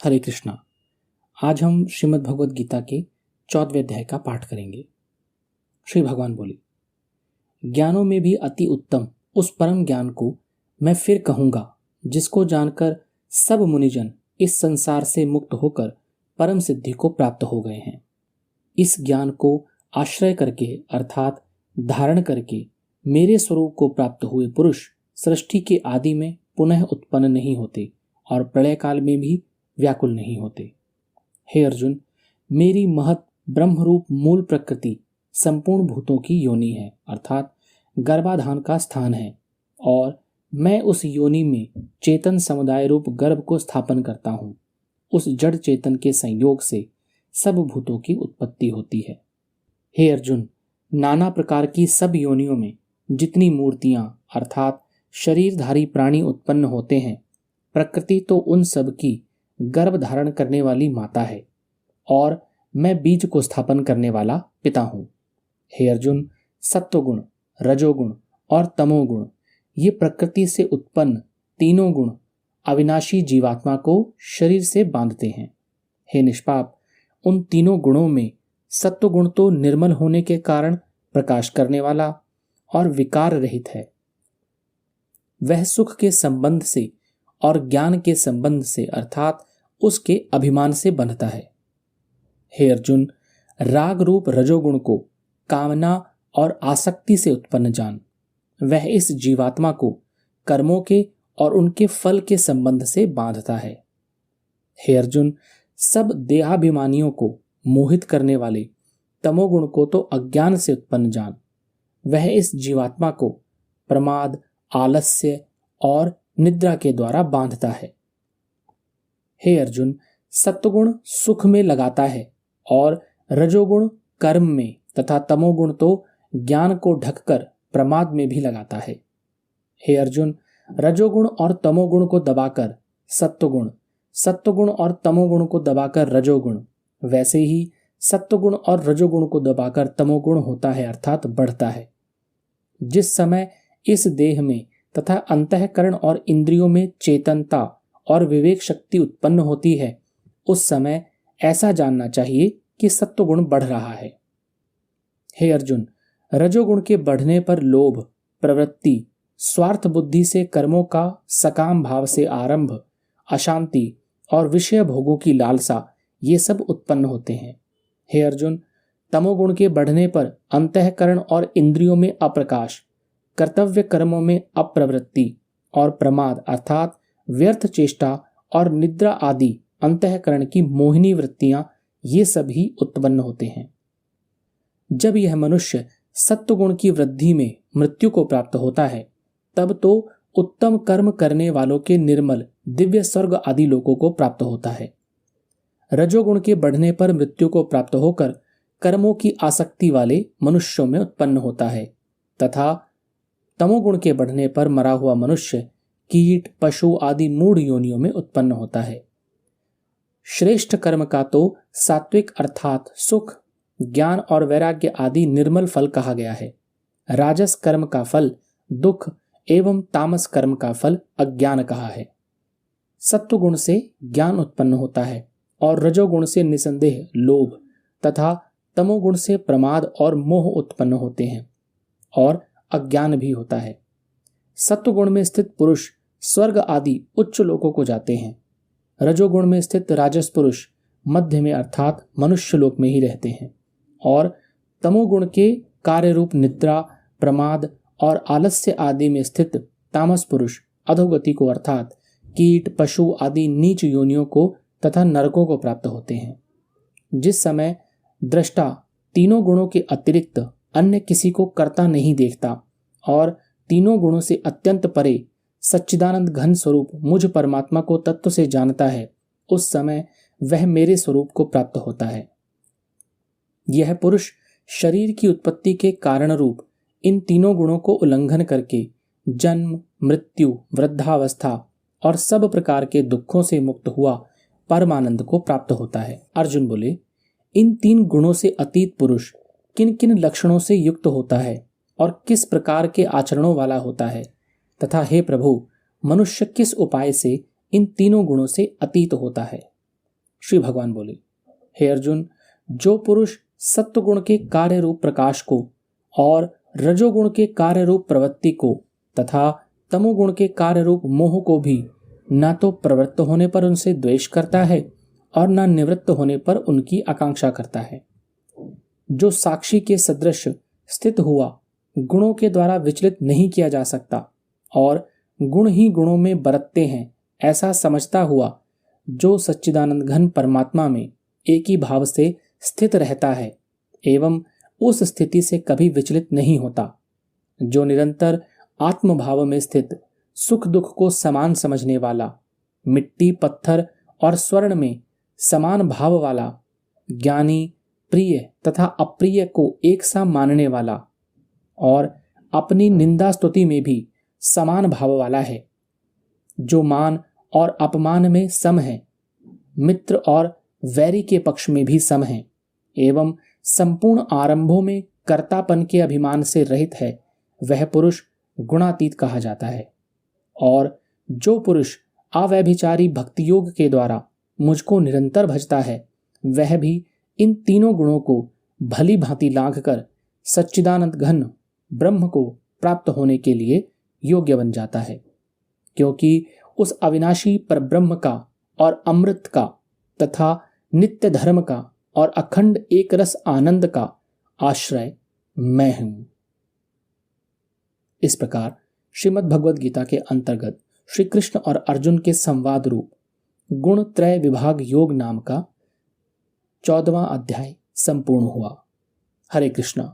हरे कृष्णा। आज हम श्रीमद् भगवद गीता के 14वें अध्याय का पाठ करेंगे। श्री भगवान बोले, ज्ञानों में भी अति उत्तम उस परम ज्ञान को मैं फिर कहूंगा, जिसको जानकर सब मुनिजन इस संसार से मुक्त होकर परम सिद्धि को प्राप्त हो गए हैं। इस ज्ञान को आश्रय करके अर्थात धारण करके मेरे स्वरूप को प्राप्त हुए पुरुष सृष्टि के आदि में पुनः उत्पन्न नहीं होते और प्रलय काल में भी व्याकुल नहीं होते। हे अर्जुन, मेरी महत ब्रह्मरूप मूल प्रकृति संपूर्ण भूतों की योनि है, अर्थात गर्भाधान का स्थान है, और मैं उस योनि में चेतन समुदाय रूप गर्भ को स्थापन करता हूँ। उस जड़ चेतन के संयोग से सब भूतों की उत्पत्ति होती है। हे अर्जुन, नाना प्रकार की सब योनियों में जितनी मूर्तियां अर्थात शरीरधारी प्राणी उत्पन्न होते हैं, प्रकृति तो उन सब की गर्भ धारण करने वाली माता है और मैं बीज को स्थापन करने वाला पिता हूँ। हे अर्जुन, सत्वगुण, रजोगुण और तमोगुण ये प्रकृति से उत्पन्न तीनों गुण अविनाशी जीवात्मा को शरीर से बांधते हैं। हे निष्पाप, उन तीनों गुणों में सत्वगुण तो निर्मल होने के कारण प्रकाश करने वाला और विकार रहित है। वह सुख के संबंध से और ज्ञान के संबंध से अर्थात उसके अभिमान से बंधता है। हे अर्जुन, राग रूप रजोगुण को कामना और आसक्ति से उत्पन्न जान। वह इस जीवात्मा को कर्मों के और उनके फल के संबंध से बांधता है। हे अर्जुन, सब देहाभिमानियों को मोहित करने वाले तमोगुण को तो अज्ञान से उत्पन्न जान। वह इस जीवात्मा को प्रमाद, आलस्य और निद्रा के द्वारा बांधता है। हे अर्जुन, सत्वगुण सुख में लगाता है और रजोगुण कर्म में तथा तमोगुण तो ज्ञान को ढककर प्रमाद में भी लगाता है। हे अर्जुन, रजोगुण और तमोगुण को दबाकर सत्वगुण, सत्वगुण और तमोगुण को दबाकर रजोगुण, वैसे ही सत्वगुण और रजोगुण को दबाकर तमोगुण होता है अर्थात बढ़ता है। जिस समय इस देह में तथा अंतःकरण और इंद्रियों में चेतनता और विवेक शक्ति उत्पन्न होती है, उस समय ऐसा जानना चाहिए कि सत्वगुण बढ़ रहा है। हे अर्जुन, रजोगुण के बढ़ने पर लोभ, प्रवृत्ति, स्वार्थ बुद्धि से कर्मों का सकाम भाव से आरंभ, अशांति और विषय भोगों की लालसा ये सब उत्पन्न होते हैं। हे अर्जुन, तमोगुण के बढ़ने पर अंतःकरण और इंद्रियों में अप्रकाश, कर्तव्य कर्मों में अप्रवृत्ति और प्रमाद अर्थात व्यर्थ चेष्टा और निद्रा आदि अंतःकरण की मोहिनी वृत्तियां ये सभी उत्पन्न होते हैं। जब यह मनुष्य सत्वगुण की वृद्धि में मृत्यु को प्राप्त होता है, तब तो उत्तम कर्म करने वालों के निर्मल दिव्य स्वर्ग आदि लोकों को प्राप्त होता है। रजोगुण के बढ़ने पर मृत्यु को प्राप्त होकर कर्मों की आसक्ति वाले मनुष्यों में उत्पन्न होता है तथा तमोगुण के बढ़ने पर मरा हुआ मनुष्य कीट, पशु आदि मूढ़ योनियों में उत्पन्न होता है। श्रेष्ठ कर्म का तो सात्विक अर्थात सुख, ज्ञान और वैराग्य आदि निर्मल फल कहा गया है। राजस कर्म का फल दुख एवं तामस कर्म का फल अज्ञान कहा है। सत्वगुण से ज्ञान उत्पन्न होता है और रजोगुण से निसंदेह लोभ तथा तमोगुण से प्रमाद और मोह उत्पन्न होते हैं और अज्ञान भी होता है। सत्वगुण में स्थित पुरुष स्वर्ग आदि उच्च लोकों को जाते हैं। रजोगुण में स्थित राजस पुरुष मध्य में अर्थात मनुष्य लोक में ही रहते हैं और तमोगुण के कार्य रूप निद्रा, प्रमाद और आलस्य आदि में स्थित तामस पुरुष अधोगति को अर्थात कीट, पशु आदि नीच योनियों को तथा नरकों को प्राप्त होते हैं। जिस समय दृष्टा तीनों गुणों के अतिरिक्त अन्य किसी को कर्ता नहीं देखता और तीनों गुणों से अत्यंत परे सच्चिदानंद घन स्वरूप मुझ परमात्मा को तत्व से जानता है, उस समय वह मेरे स्वरूप को प्राप्त होता है। यह पुरुष शरीर की उत्पत्ति के कारण रूप इन तीनों गुणों को उल्लंघन करके जन्म, मृत्यु, वृद्धावस्था और सब प्रकार के दुखों से मुक्त हुआ परमानंद को प्राप्त होता है। अर्जुन बोले, इन तीन गुणों से अतीत पुरुष किन किन लक्षणों से युक्त होता है और किस प्रकार के आचरणों वाला होता है, तथा हे प्रभु, मनुष्य किस उपाय से इन तीनों गुणों से अतीत होता है। श्री भगवान बोले, हे अर्जुन, जो पुरुष सत्वगुण के कार्य रूप प्रकाश को और रजोगुण के कार्य रूप प्रवृत्ति को तथा तमोगुण के कार्य रूप मोह को भी न तो प्रवृत्त होने पर उनसे द्वेष करता है और न निवृत्त होने पर उनकी आकांक्षा करता है, जो साक्षी के सदृश स्थित हुआ गुणों के द्वारा विचलित नहीं किया जा सकता और गुण ही गुणों में बरतते हैं ऐसा समझता हुआ, जो सच्चिदानंद घन परमात्मा में एक ही भाव से स्थित रहता है एवं उस स्थिति से कभी विचलित नहीं होता, जो निरंतर आत्मभाव में स्थित सुख दुख को समान समझने वाला, मिट्टी पत्थर और स्वर्ण में समान भाव वाला, ज्ञानी प्रिय तथा अप्रिय को एक सा मानने वाला और अपनी निंदा स्तुति में भी समान भाव वाला है, जो मान और अपमान में सम है, मित्र और वैरी के पक्ष में भी सम है एवं संपूर्ण आरंभों में कर्तापन के अभिमान से रहित है, वह पुरुष गुणातीत कहा जाता है। और जो पुरुष अव्यभिचारी भक्ति योग के द्वारा मुझको निरंतर भजता है, वह भी इन तीनों गुणों को भली भांति लांघ कर सच्चिदानंद घन ब्रह्म को प्राप्त होने के लिए योग्य बन जाता है, क्योंकि उस अविनाशी परब्रह्म का और अमृत का तथा नित्य धर्म का और अखंड एक रस आनंद का आश्रय मैं हूं। इस प्रकार श्रीमद् भगवद गीता के अंतर्गत श्री कृष्ण और अर्जुन के संवाद रूप गुण त्रय विभाग योग नाम का 14वां अध्याय संपूर्ण हुआ। हरे कृष्णा।